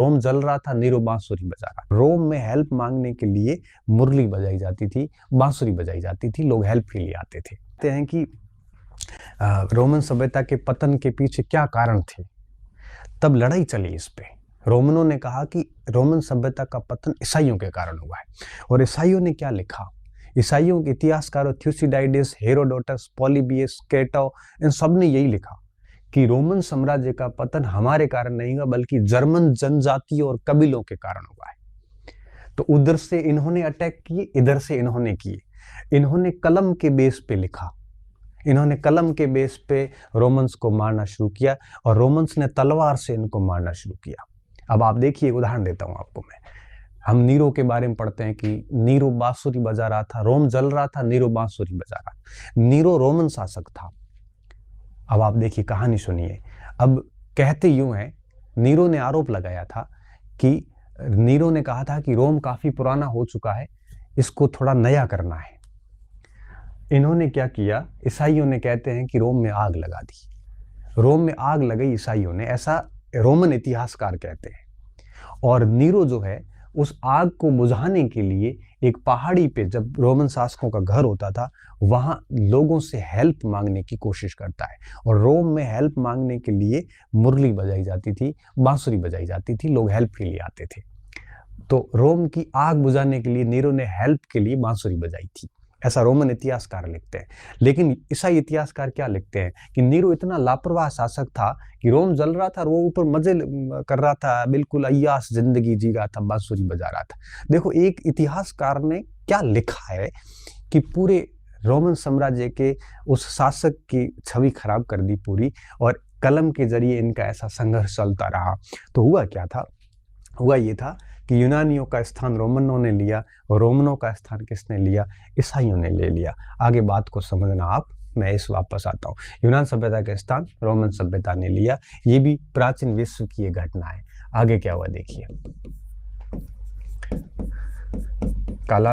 रोम जल रहा था, नीरो बांसुरी बजा रहा। रोम में हेल्प मांगने के लिए मुरली बजाई जाती थी, बांसुरी बजाई जाती थी, लोग हेल्प के लिए आते थे। कहते हैं कि रोमन सभ्यता के पतन के पीछे क्या कारण थे, तब लड़ाई चली इस पे। रोमनों ने कहा कि रोमन सभ्यता का पतन ईसाइयों के कारण हुआ है। और ईसाइयों ने क्या लिखा? ईसाइयों के इतिहासकारों थ्यूसिडाइडिस, हेरोडोटस, पॉलीबियस, केटो, इन सब ने यही लिखा कि रोमन साम्राज्य का पतन हमारे कारण नहीं हुआ, बल्कि जर्मन जनजातियों और कबीलों के कारण हुआ है। तो उधर से इन्होंने अटैक किए, इधर से इन्होंने किए। इन्होंने कलम के बेस पे लिखा, इन्होंने कलम के बेस पे रोमन्स को मारना शुरू किया, और रोमन्स ने तलवार से इनको मारना शुरू किया। अब आप देखिए, उदाहरण देता हूं आपको मैं। हम नीरो के बारे में पढ़ते हैं कि नीरो बांसुरी बजा रहा था, रोम जल रहा था, नीरो बांसुरी बजा रहा। नीरो रोमन शासक था। अब आप देखिए, कहानी सुनिए। अब कहते यूं है, नीरो ने आरोप लगाया था कि नीरो ने कहा था कि रोम काफी पुराना हो चुका है, इसको थोड़ा नया करना है। इन्होंने क्या किया? ईसाइयों ने कहते हैं कि रोम में आग लगा दी। रोम में आग लगाई ईसाइयों ने, ऐसा रोमन इतिहासकार कहते हैं। और नीरो जो है, उस आग को बुझाने के लिए एक पहाड़ी पे, जब रोमन शासकों का घर होता था, वहां लोगों से हेल्प मांगने की कोशिश करता है। और रोम में हेल्प मांगने के लिए मुरली बजाई जाती थी, बांसुरी बजाई जाती थी, लोग हेल्प के लिए आते थे। तो रोम की आग बुझाने के लिए नीरो ने हेल्प के लिए बांसुरी बजाई थी, ऐसा रोमन इतिहासकार लिखते हैं। लेकिन ईसाई इतिहासकार क्या लिखते हैं कि नीरो इतना लापरवाह शासक था कि रोम जल रहा था, वो ऊपर मजे कर रहा था, बिल्कुल अय्याश जिंदगी जी रहा था, बांसुरी बजा रहा था। देखो, एक इतिहासकार ने क्या लिखा है कि पूरे रोमन साम्राज्य के उस शासक की छवि खराब कर दी पूरी, और कलम के जरिए इनका ऐसा संघर्ष चलता रहा। तो हुआ क्या था? हुआ ये था कि यूनानियों का स्थान रोमनों ने लिया, और रोमनों का स्थान किसने लिया? ईसाइयों ने ले लिया। आगे बात को समझना आप, मैं इस वापस आता हूँ। यूनान सभ्यता का स्थान रोमन सभ्यता ने लिया। ये भी प्राचीन विश्व की एक घटना है। आगे क्या हुआ देखिए। काला